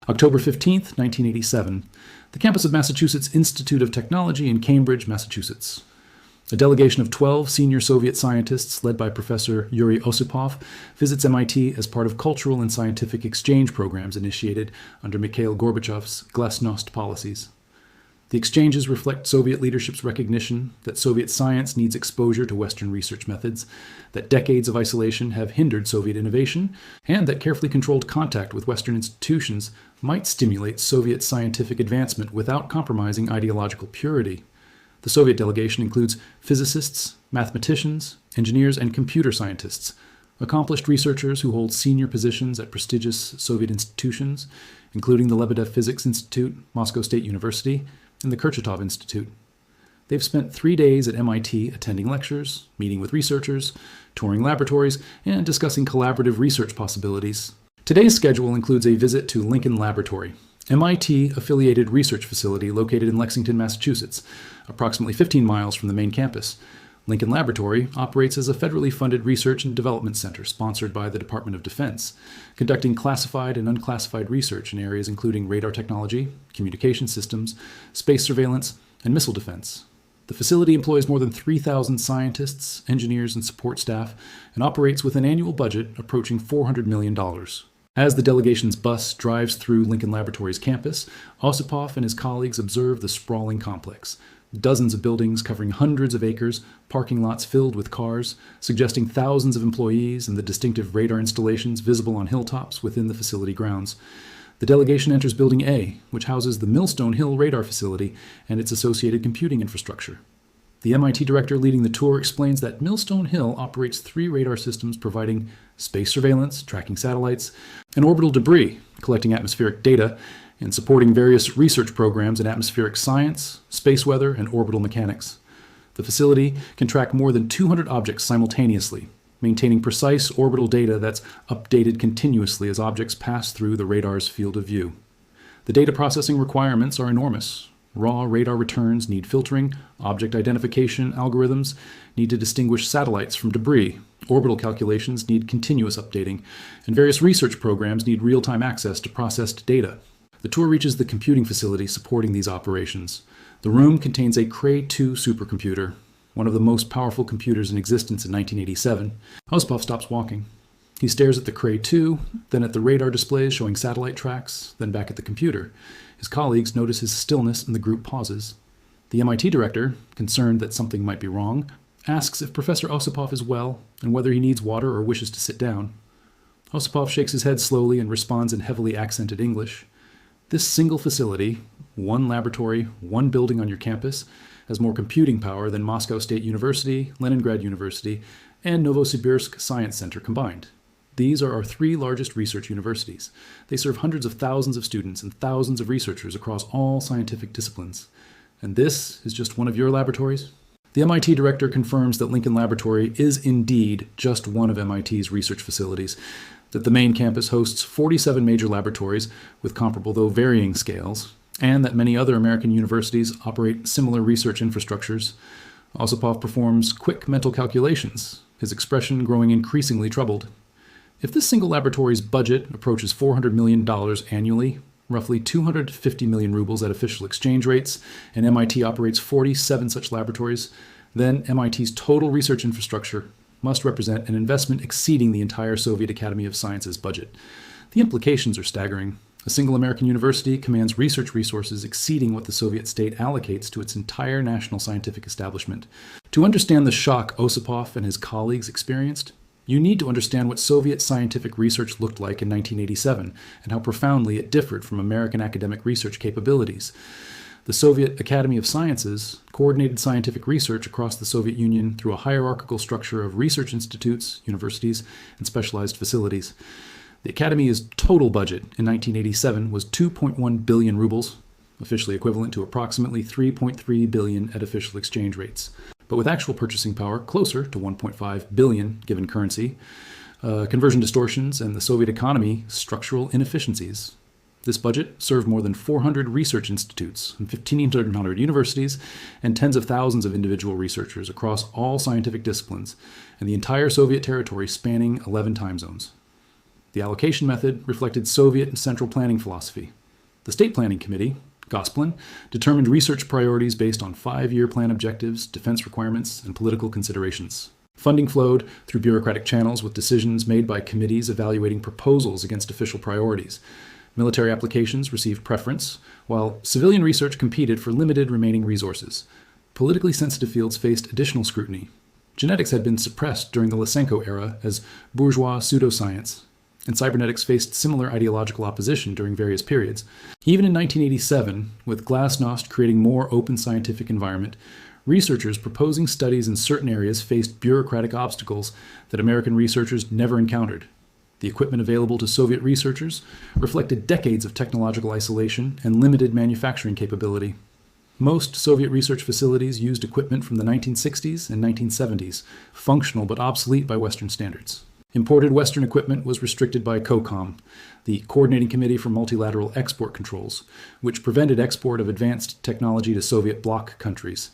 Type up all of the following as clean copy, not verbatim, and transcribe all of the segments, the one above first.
October 15th, 1987, the campus of Massachusetts Institute of Technology in Cambridge, Massachusetts. A delegation of 12 senior Soviet scientists, led by Professor Yuri Osipov, visits MIT as part of cultural and scientific exchange programs initiated under Mikhail Gorbachev's glasnost policies. The exchanges reflect Soviet leadership's recognition that Soviet science needs exposure to Western research methods, that decades of isolation have hindered Soviet innovation, and that carefully controlled contact with Western institutions might stimulate Soviet scientific advancement without compromising ideological purity. The Soviet delegation includes physicists, mathematicians, engineers, and computer scientists, accomplished researchers who hold senior positions at prestigious Soviet institutions, including the Lebedev Physics Institute, Moscow State University, and the Kurchatov Institute. They've spent 3 days at MIT attending lectures, meeting with researchers, touring laboratories, and discussing collaborative research possibilities. Today's schedule includes a visit to Lincoln Laboratory, MIT-affiliated research facility located in Lexington, Massachusetts, approximately 15 miles from the main campus. Lincoln Laboratory operates as a federally funded research and development center sponsored by the Department of Defense, conducting classified and unclassified research in areas including radar technology, communication systems, space surveillance, and missile defense. The facility employs more than 3,000 scientists, engineers, and support staff, and operates with an annual budget approaching $400 million. As the delegation's bus drives through Lincoln Laboratory's campus, Osipov and his colleagues observe the sprawling complex. Dozens of buildings covering hundreds of acres, parking lots filled with cars, suggesting thousands of employees and the distinctive radar installations visible on hilltops within the facility grounds. The delegation enters Building A, which houses the Millstone Hill radar facility and its associated computing infrastructure. The MIT director leading the tour explains that Millstone Hill operates 3 radar systems providing space surveillance, tracking satellites, and orbital debris, collecting atmospheric data, and supporting various research programs in atmospheric science, space weather, and orbital mechanics. The facility can track more than 200 objects simultaneously, maintaining precise orbital data that's updated continuously as objects pass through the radar's field of view. The data processing requirements are enormous. Raw radar returns need filtering, object identification algorithms need to distinguish satellites from debris, orbital calculations need continuous updating, and various research programs need real-time access to processed data. The tour reaches the computing facility supporting these operations. The room contains a Cray 2 supercomputer, one of the most powerful computers in existence in 1987. Osipov stops walking. He stares at the Cray 2, then at the radar displays showing satellite tracks, then back at the computer. His colleagues notice his stillness and the group pauses. The MIT director, concerned that something might be wrong, asks if Professor Osipov is well and whether he needs water or wishes to sit down. Osipov shakes his head slowly and responds in heavily accented English. This single facility, 1 laboratory, 1 building on your campus, has more computing power than Moscow State University, Leningrad University, and Novosibirsk Science Center combined. These are our 3 largest research universities. They serve hundreds of thousands of students and thousands of researchers across all scientific disciplines. And this is just one of your laboratories? The MIT director confirms that Lincoln Laboratory is indeed just one of MIT's research facilities, that the main campus hosts 47 major laboratories with comparable though varying scales, and that many other American universities operate similar research infrastructures. Osipov performs quick mental calculations, his expression growing increasingly troubled. If this single laboratory's budget approaches $400 million annually, roughly 250 million rubles at official exchange rates, and MIT operates 47 such laboratories, then MIT's total research infrastructure must represent an investment exceeding the entire Soviet Academy of Sciences budget. The implications are staggering. A single American university commands research resources exceeding what the Soviet state allocates to its entire national scientific establishment. To understand the shock Osipov and his colleagues experienced, you need to understand what Soviet scientific research looked like in 1987 and how profoundly it differed from American academic research capabilities. The Soviet Academy of Sciences coordinated scientific research across the Soviet Union through a hierarchical structure of research institutes, universities, and specialized facilities. The Academy's total budget in 1987 was 2.1 billion rubles, officially equivalent to approximately 3.3 billion at official exchange rates, but with actual purchasing power closer to 1.5 billion given currency, conversion distortions, and the Soviet economy structural inefficiencies. This budget served more than 400 research institutes and 1,500 universities and tens of thousands of individual researchers across all scientific disciplines and the entire Soviet territory spanning 11 time zones. The allocation method reflected Soviet and central planning philosophy. The State Planning Committee, Gosplan, determined research priorities based on 5-year plan objectives, defense requirements, and political considerations. Funding flowed through bureaucratic channels with decisions made by committees evaluating proposals against official priorities. Military applications received preference, while civilian research competed for limited remaining resources. Politically sensitive fields faced additional scrutiny. Genetics had been suppressed during the Lysenko era as bourgeois pseudoscience, and cybernetics faced similar ideological opposition during various periods. Even in 1987, with Glasnost creating more open scientific environment, researchers proposing studies in certain areas faced bureaucratic obstacles that American researchers never encountered. The equipment available to Soviet researchers reflected decades of technological isolation and limited manufacturing capability. Most Soviet research facilities used equipment from the 1960s and 1970s, functional but obsolete by Western standards. Imported Western equipment was restricted by COCOM, the Coordinating Committee for Multilateral Export Controls, which prevented export of advanced technology to Soviet bloc countries.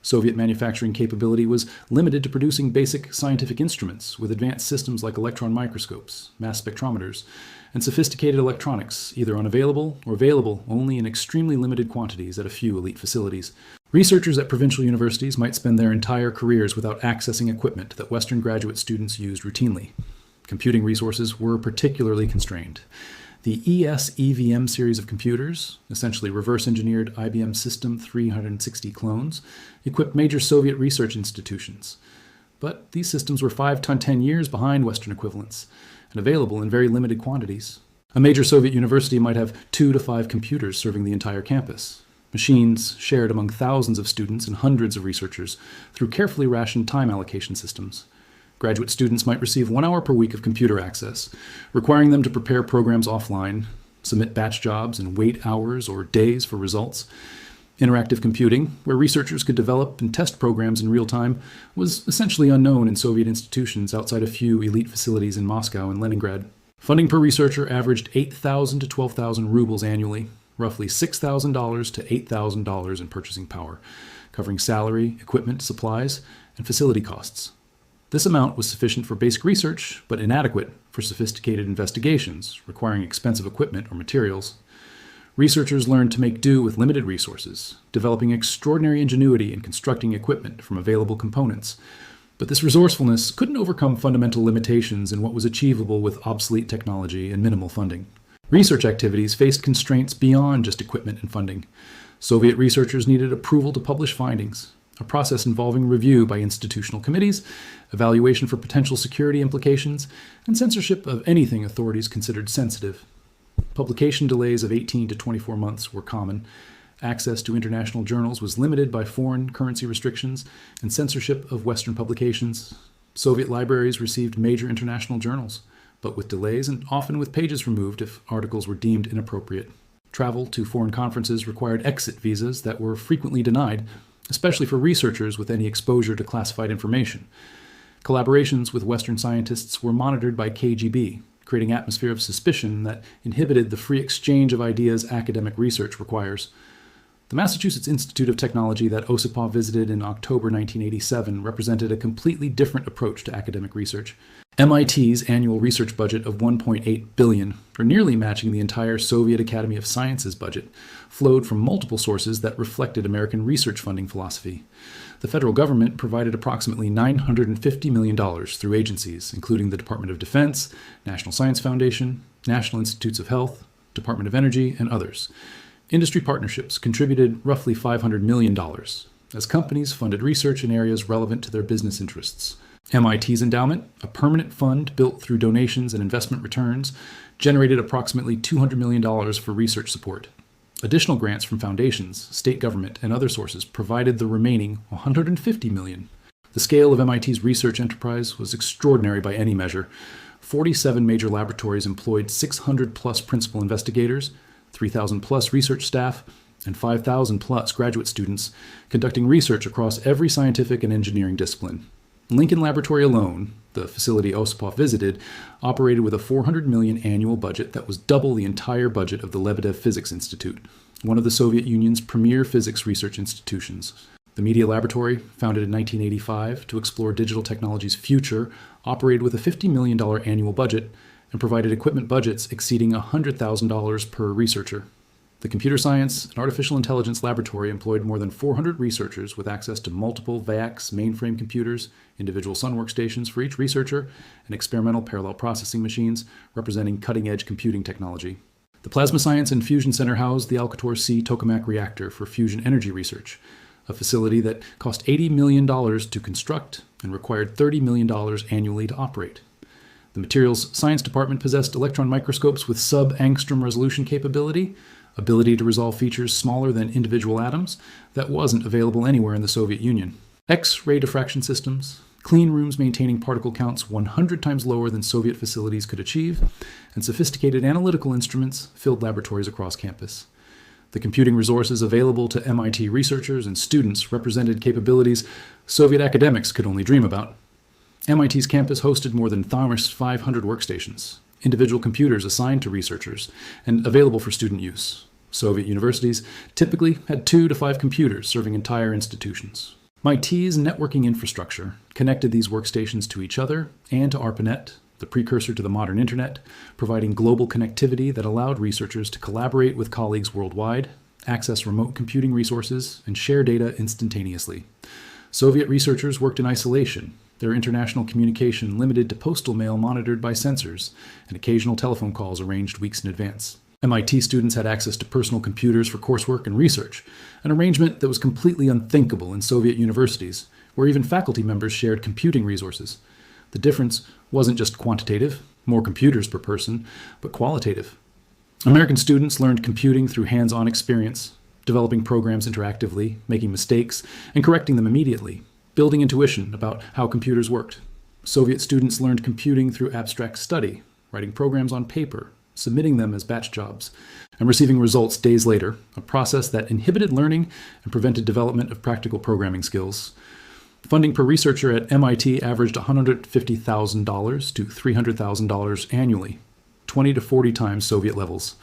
Soviet manufacturing capability was limited to producing basic scientific instruments with advanced systems like electron microscopes, mass spectrometers, and sophisticated electronics, either unavailable or available only in extremely limited quantities at a few elite facilities. Researchers at provincial universities might spend their entire careers without accessing equipment that Western graduate students used routinely. Computing resources were particularly constrained. The ES-EVM series of computers, essentially reverse-engineered IBM System 360 clones, equipped major Soviet research institutions. But these systems were 5 to 10 years behind Western equivalents, and available in very limited quantities. A major Soviet university might have 2 to 5 computers serving the entire campus, machines shared among thousands of students and hundreds of researchers through carefully rationed time allocation systems. Graduate students might receive 1 hour per week of computer access, requiring them to prepare programs offline, submit batch jobs, and wait hours or days for results. Interactive computing, where researchers could develop and test programs in real time, was essentially unknown in Soviet institutions outside a few elite facilities in Moscow and Leningrad. Funding per researcher averaged 8,000 to 12,000 rubles annually, roughly $6,000 to $8,000 in purchasing power, covering salary, equipment, supplies, and facility costs. This amount was sufficient for basic research, but inadequate for sophisticated investigations, requiring expensive equipment or materials. Researchers learned to make do with limited resources, developing extraordinary ingenuity in constructing equipment from available components. But this resourcefulness couldn't overcome fundamental limitations in what was achievable with obsolete technology and minimal funding. Research activities faced constraints beyond just equipment and funding. Soviet researchers needed approval to publish findings, a process involving review by institutional committees, evaluation for potential security implications, and censorship of anything authorities considered sensitive. Publication delays of 18 to 24 months were common. Access to international journals was limited by foreign currency restrictions and censorship of Western publications. Soviet libraries received major international journals, but with delays and often with pages removed if articles were deemed inappropriate. Travel to foreign conferences required exit visas that were frequently denied, especially for researchers with any exposure to classified information. Collaborations with Western scientists were monitored by KGB, creating an atmosphere of suspicion that inhibited the free exchange of ideas academic research requires. The Massachusetts Institute of Technology that Osipov visited in October 1987 represented a completely different approach to academic research. MIT's annual research budget of $1.8 billion, or nearly matching the entire Soviet Academy of Sciences budget, flowed from multiple sources that reflected American research funding philosophy. The federal government provided approximately $950 million through agencies, including the Department of Defense, National Science Foundation, National Institutes of Health, Department of Energy, and others. Industry partnerships contributed roughly $500 million, as companies funded research in areas relevant to their business interests. MIT's endowment, a permanent fund built through donations and investment returns, generated approximately $200 million for research support. Additional grants from foundations, state government, and other sources provided the remaining $150 million. The scale of MIT's research enterprise was extraordinary by any measure. 47 major laboratories employed 600-plus principal investigators, 3,000-plus research staff, and 5,000-plus graduate students conducting research across every scientific and engineering discipline. Lincoln Laboratory alone, the facility Osipov visited, operated with a $400 million annual budget that was double the entire budget of the Lebedev Physics Institute, one of the Soviet Union's premier physics research institutions. The Media Laboratory, founded in 1985 to explore digital technology's future, operated with a $50 million annual budget and provided equipment budgets exceeding $100,000 per researcher. The Computer Science and Artificial Intelligence Laboratory employed more than 400 researchers with access to multiple VAX mainframe computers, individual Sun workstations for each researcher, and experimental parallel processing machines representing cutting-edge computing technology. The Plasma Science and Fusion Center housed the Alcator C tokamak reactor for fusion energy research, a facility that cost $80 million to construct and required $30 million annually to operate. The Materials Science Department possessed electron microscopes with sub-angstrom resolution capability, ability to resolve features smaller than individual atoms, that wasn't available anywhere in the Soviet Union. X-ray diffraction systems, clean rooms maintaining particle counts 100 times lower than Soviet facilities could achieve, and sophisticated analytical instruments filled laboratories across campus. The computing resources available to MIT researchers and students represented capabilities Soviet academics could only dream about. MIT's campus hosted more than 500 workstations, individual computers assigned to researchers, and available for student use. Soviet universities typically had 2 to 5 computers serving entire institutions. MIT's networking infrastructure connected these workstations to each other and to ARPANET, the precursor to the modern internet, providing global connectivity that allowed researchers to collaborate with colleagues worldwide, access remote computing resources, and share data instantaneously. Soviet researchers worked in isolation, their international communication limited to postal mail monitored by sensors, and occasional telephone calls arranged weeks in advance. MIT students had access to personal computers for coursework and research, an arrangement that was completely unthinkable in Soviet universities, where even faculty members shared computing resources. The difference wasn't just quantitative, more computers per person, but qualitative. American students learned computing through hands-on experience, developing programs interactively, making mistakes, and correcting them immediately, building intuition about how computers worked. Soviet students learned computing through abstract study, writing programs on paper, submitting them as batch jobs, and receiving results days later, a process that inhibited learning and prevented development of practical programming skills. Funding per researcher at MIT averaged $150,000 to $300,000 annually, 20 to 40 times Soviet levels.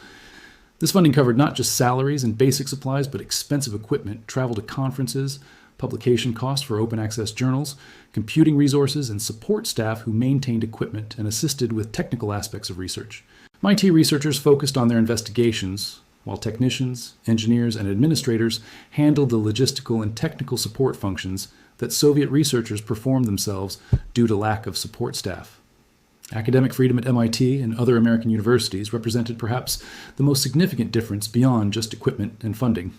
This funding covered not just salaries and basic supplies, but expensive equipment, travel to conferences, publication costs for open access journals, computing resources, and support staff who maintained equipment and assisted with technical aspects of research. MIT researchers focused on their investigations, while technicians, engineers, and administrators handled the logistical and technical support functions that Soviet researchers performed themselves due to lack of support staff. Academic freedom at MIT and other American universities represented perhaps the most significant difference beyond just equipment and funding.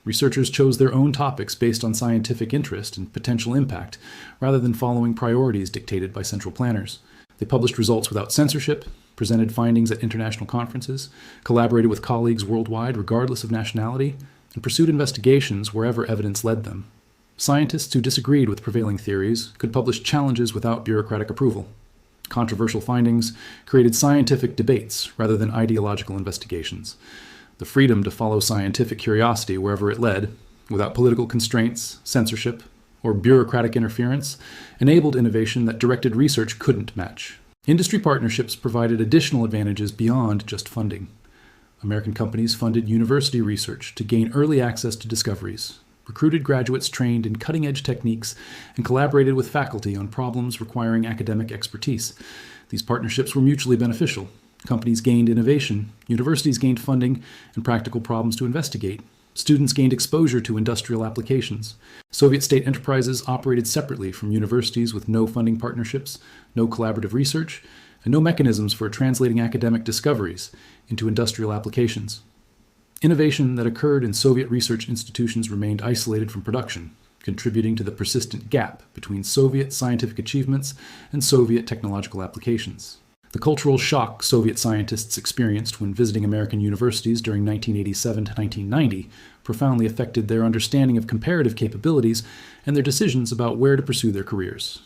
Researchers chose their own topics based on scientific interest and potential impact, rather than following priorities dictated by central planners. They published results without censorship, presented findings at international conferences, collaborated with colleagues worldwide regardless of nationality, and pursued investigations wherever evidence led them. Scientists who disagreed with prevailing theories could publish challenges without bureaucratic approval. Controversial findings created scientific debates rather than ideological investigations. The freedom to follow scientific curiosity wherever it led, without political constraints, censorship, or bureaucratic interference, enabled innovation that directed research couldn't match. Industry partnerships provided additional advantages beyond just funding. American companies funded university research to gain early access to discoveries, recruited graduates trained in cutting-edge techniques, and collaborated with faculty on problems requiring academic expertise. These partnerships were mutually beneficial. Companies gained innovation, universities gained funding and practical problems to investigate. Students gained exposure to industrial applications. Soviet state enterprises operated separately from universities with no funding partnerships, no collaborative research, and no mechanisms for translating academic discoveries into industrial applications. Innovation that occurred in Soviet research institutions remained isolated from production, contributing to the persistent gap between Soviet scientific achievements and Soviet technological applications. The cultural shock Soviet scientists experienced when visiting American universities during 1987 to 1990 profoundly affected their understanding of comparative capabilities and their decisions about where to pursue their careers.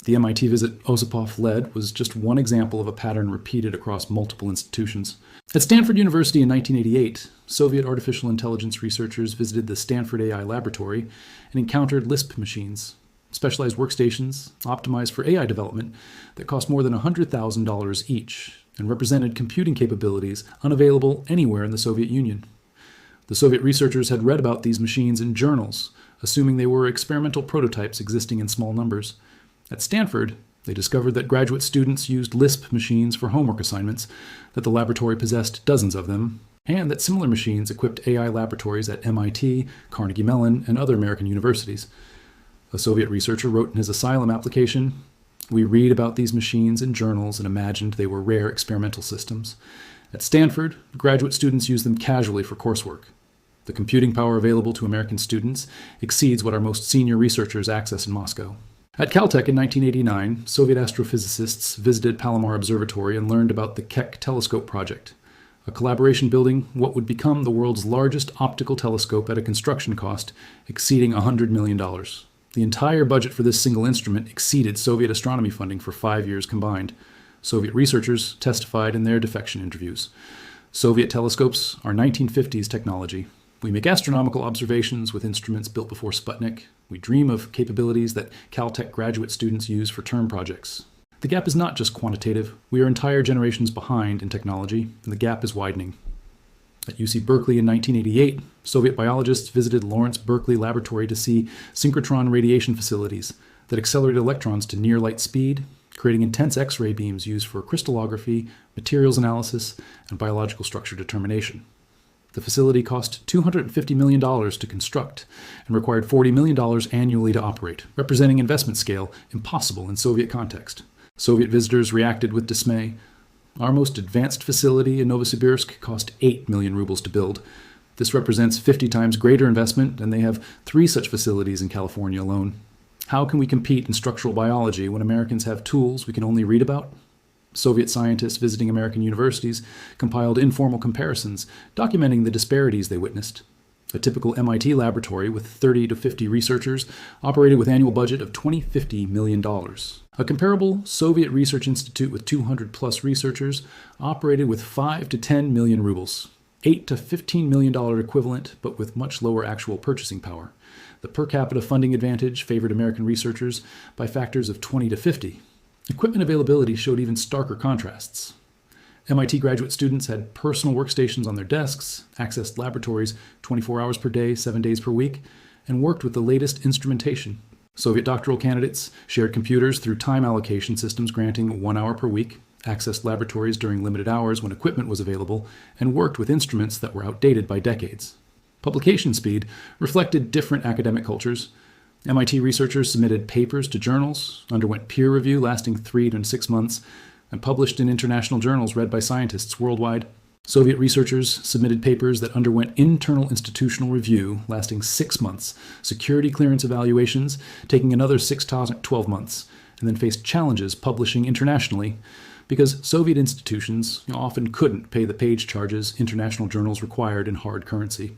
The MIT visit Osipov led was just one example of a pattern repeated across multiple institutions. At Stanford University in 1988, Soviet artificial intelligence researchers visited the Stanford AI Laboratory and encountered Lisp machines, specialized workstations optimized for AI development that cost more than $100,000 each and represented computing capabilities unavailable anywhere in the Soviet Union. The Soviet researchers had read about these machines in journals, assuming they were experimental prototypes existing in small numbers. At Stanford, They discovered that graduate students used Lisp machines for homework assignments, that the laboratory possessed dozens of them, and that similar machines equipped AI laboratories at MIT, Carnegie Mellon, and other American universities. A Soviet researcher wrote in his asylum application, "We read about these machines in journals and imagined they were rare experimental systems. At Stanford, graduate students use them casually for coursework. The computing power available to American students exceeds what our most senior researchers access in Moscow." At Caltech in 1989, Soviet astrophysicists visited Palomar Observatory and learned about the Keck Telescope project, a collaboration building what would become the world's largest optical telescope at a construction cost exceeding $100 million. The entire budget for this single instrument exceeded Soviet astronomy funding for 5 years combined. Soviet researchers testified in their defection interviews. Soviet telescopes are 1950s technology. We make astronomical observations with instruments built before Sputnik. We dream of capabilities that Caltech graduate students use for term projects. The gap is not just quantitative. We are entire generations behind in technology, and the gap is widening. At UC Berkeley in 1988, Soviet biologists visited Lawrence Berkeley Laboratory to see synchrotron radiation facilities that accelerate electrons to near light speed, creating intense X-ray beams used for crystallography, materials analysis, and biological structure determination. The facility cost $250 million to construct and required $40 million annually to operate, representing investment scale impossible in Soviet context. Soviet visitors reacted with dismay. Our most advanced facility in Novosibirsk cost 8 million rubles to build. This represents 50 times greater investment, and they have 3 such facilities in California alone. How can we compete in structural biology when Americans have tools we can only read about? Soviet scientists visiting American universities compiled informal comparisons, documenting the disparities they witnessed. A typical MIT laboratory with 30 to 50 researchers operated with annual budget of $50 million. A comparable Soviet research institute with 200 plus researchers operated with 5 to 10 million rubles, $8 to $15 million equivalent, but with much lower actual purchasing power. The per capita funding advantage favored American researchers by factors of 20 to 50. Equipment availability showed even starker contrasts. MIT graduate students had personal workstations on their desks, accessed laboratories 24 hours per day, 7 days per week, and worked with the latest instrumentation. Soviet doctoral candidates shared computers through time allocation systems granting 1 hour per week, accessed laboratories during limited hours when equipment was available, and worked with instruments that were outdated by decades. Publication speed reflected different academic cultures. MIT researchers submitted papers to journals, underwent peer review lasting 3 to 6 months, and published in international journals read by scientists worldwide. Soviet researchers submitted papers that underwent internal institutional review lasting 6 months, security clearance evaluations taking another 6 to 12 months, and then faced challenges publishing internationally because Soviet institutions often couldn't pay the page charges international journals required in hard currency.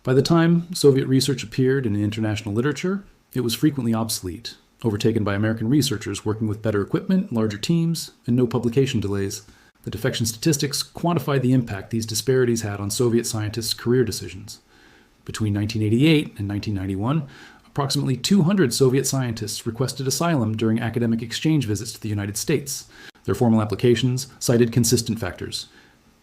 By the time Soviet research appeared in international literature, it was frequently obsolete, overtaken by American researchers working with better equipment, larger teams, and no publication delays. The defection statistics quantify the impact these disparities had on Soviet scientists' career decisions. Between 1988 and 1991, approximately 200 Soviet scientists requested asylum during academic exchange visits to the United States. Their formal applications cited consistent factors.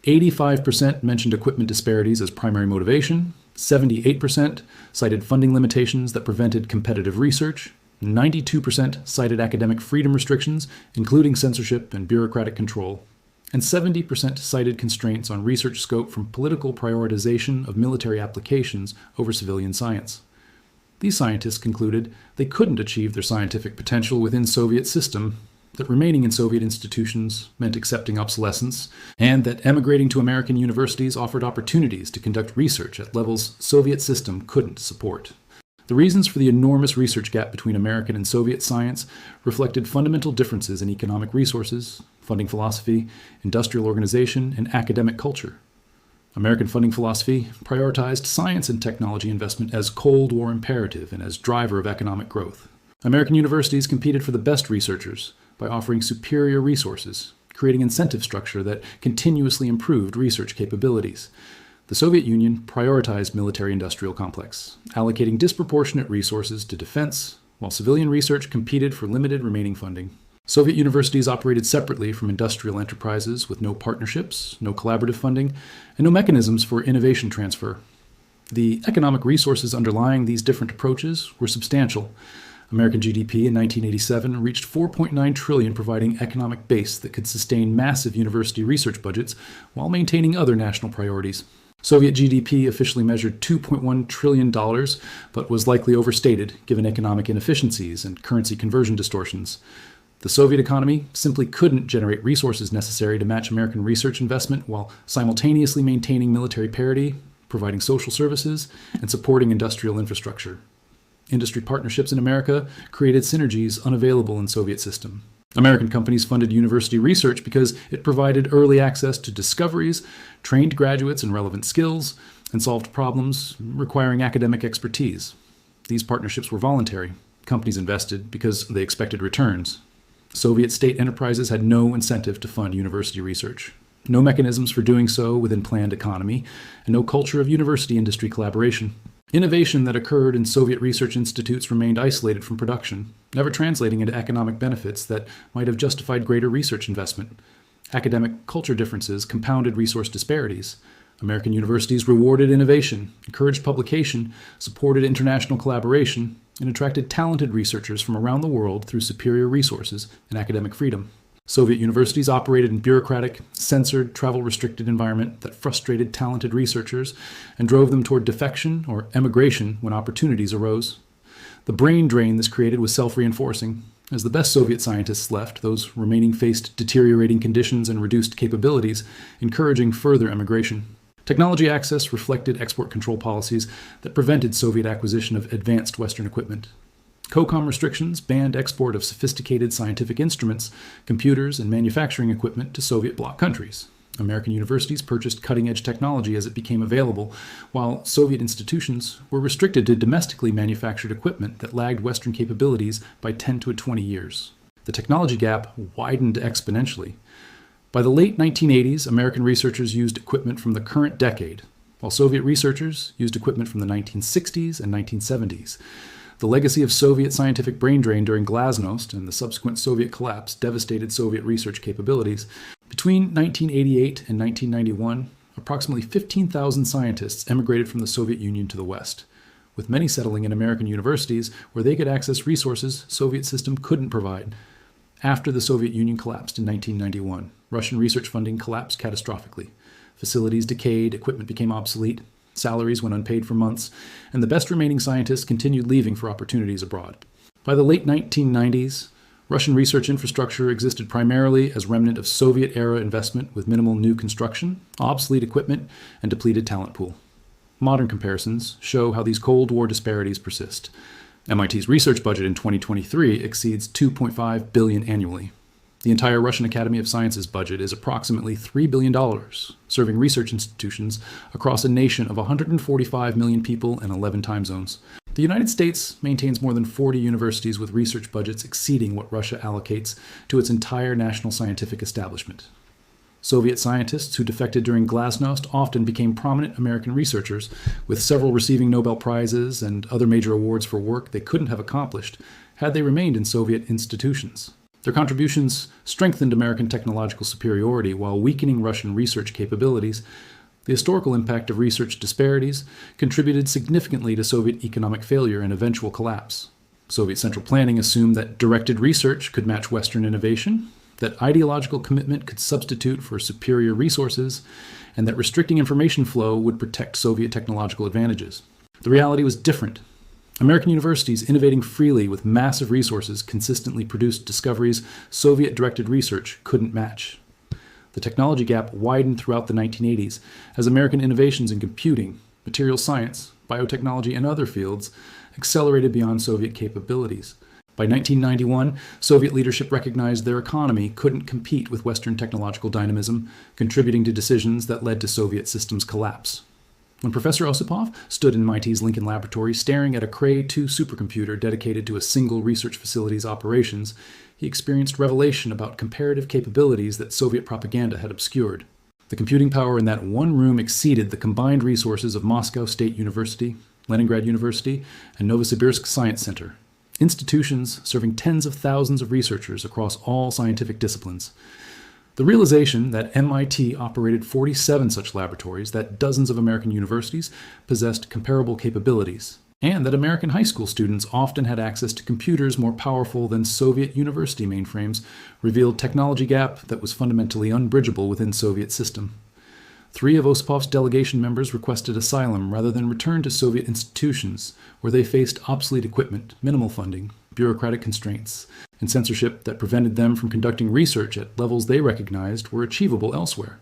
85% mentioned equipment disparities as primary motivation, 78% cited funding limitations that prevented competitive research, 92% cited academic freedom restrictions, including censorship and bureaucratic control, and 70% cited constraints on research scope from political prioritization of military applications over civilian science. These scientists concluded they couldn't achieve their scientific potential within Soviet system, that remaining in Soviet institutions meant accepting obsolescence, and that emigrating to American universities offered opportunities to conduct research at levels Soviet system couldn't support. The reasons for the enormous research gap between American and Soviet science reflected fundamental differences in economic resources, funding philosophy, industrial organization, and academic culture. American funding philosophy prioritized science and technology investment as Cold War imperative and as driver of economic growth. American universities competed for the best researchers by offering superior resources, creating incentive structure that continuously improved research capabilities. The Soviet Union prioritized military-industrial complex, allocating disproportionate resources to defense, while civilian research competed for limited remaining funding. Soviet universities operated separately from industrial enterprises with no partnerships, no collaborative funding, and no mechanisms for innovation transfer. The economic resources underlying these different approaches were substantial. American GDP in 1987 reached $4.9 trillion, providing economic base that could sustain massive university research budgets while maintaining other national priorities. Soviet GDP officially measured $2.1 trillion, but was likely overstated given economic inefficiencies and currency conversion distortions. The Soviet economy simply couldn't generate resources necessary to match American research investment while simultaneously maintaining military parity, providing social services, and supporting industrial infrastructure. Industry partnerships in America created synergies unavailable in Soviet system. American companies funded university research because it provided early access to discoveries, trained graduates in relevant skills, and solved problems requiring academic expertise. These partnerships were voluntary. Companies invested because they expected returns. Soviet state enterprises had no incentive to fund university research, no mechanisms for doing so within planned economy, and no culture of university-industry collaboration. Innovation that occurred in Soviet research institutes remained isolated from production, never translating into economic benefits that might have justified greater research investment. Academic culture differences compounded resource disparities. American universities rewarded innovation, encouraged publication, supported international collaboration, and attracted talented researchers from around the world through superior resources and academic freedom. Soviet universities operated in bureaucratic, censored, travel-restricted environment that frustrated talented researchers and drove them toward defection or emigration when opportunities arose. The brain drain this created was self-reinforcing. As the best Soviet scientists left, those remaining faced deteriorating conditions and reduced capabilities, encouraging further emigration. Technology access reflected export control policies that prevented Soviet acquisition of advanced Western equipment. COCOM restrictions banned export of sophisticated scientific instruments, computers, and manufacturing equipment to Soviet bloc countries. American universities purchased cutting-edge technology as it became available, while Soviet institutions were restricted to domestically manufactured equipment that lagged Western capabilities by 10 to 20 years. The technology gap widened exponentially. By the late 1980s, American researchers used equipment from the current decade, while Soviet researchers used equipment from the 1960s and 1970s. The legacy of Soviet scientific brain drain during Glasnost and the subsequent Soviet collapse devastated Soviet research capabilities. Between 1988 and 1991, approximately 15,000 scientists emigrated from the Soviet Union to the West, with many settling in American universities where they could access resources Soviet system couldn't provide. After the Soviet Union collapsed in 1991, Russian research funding collapsed catastrophically. Facilities decayed, equipment became obsolete, salaries went unpaid for months, and the best remaining scientists continued leaving for opportunities abroad. By the late 1990s, Russian research infrastructure existed primarily as remnant of Soviet-era investment with minimal new construction, obsolete equipment, and depleted talent pool. Modern comparisons show how these Cold War disparities persist. MIT's research budget in 2023 exceeds $2.5 billion annually. The entire Russian Academy of Sciences budget is approximately $3 billion, serving research institutions across a nation of 145 million people and 11 time zones. The United States maintains more than 40 universities with research budgets exceeding what Russia allocates to its entire national scientific establishment. Soviet scientists who defected during Glasnost often became prominent American researchers, with several receiving Nobel Prizes and other major awards for work they couldn't have accomplished had they remained in Soviet institutions. Their contributions strengthened American technological superiority while weakening Russian research capabilities. The historical impact of research disparities contributed significantly to Soviet economic failure and eventual collapse. Soviet central planning assumed that directed research could match Western innovation, that ideological commitment could substitute for superior resources, and that restricting information flow would protect Soviet technological advantages. The reality was different. American universities innovating freely with massive resources consistently produced discoveries Soviet-directed research couldn't match. The technology gap widened throughout the 1980s as American innovations in computing, material science, biotechnology, and other fields accelerated beyond Soviet capabilities. By 1991, Soviet leadership recognized their economy couldn't compete with Western technological dynamism, contributing to decisions that led to Soviet systems collapse. When Professor Osipov stood in MIT's Lincoln Laboratory staring at a Cray 2 supercomputer dedicated to a single research facility's operations, he experienced revelation about comparative capabilities that Soviet propaganda had obscured. The computing power in that one room exceeded the combined resources of Moscow State University, Leningrad University, and Novosibirsk Science Center, institutions serving tens of thousands of researchers across all scientific disciplines. The realization that MIT operated 47 such laboratories, that dozens of American universities possessed comparable capabilities, and that American high school students often had access to computers more powerful than Soviet university mainframes revealed technology gap that was fundamentally unbridgeable within Soviet system. 3 of Osipov's delegation members requested asylum rather than return to Soviet institutions, where they faced obsolete equipment, minimal funding, bureaucratic constraints, and censorship that prevented them from conducting research at levels they recognized were achievable elsewhere.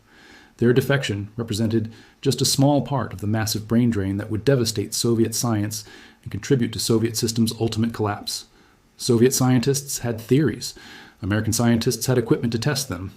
Their defection represented just a small part of the massive brain drain that would devastate Soviet science and contribute to Soviet system's ultimate collapse. Soviet scientists had theories. American scientists had equipment to test them,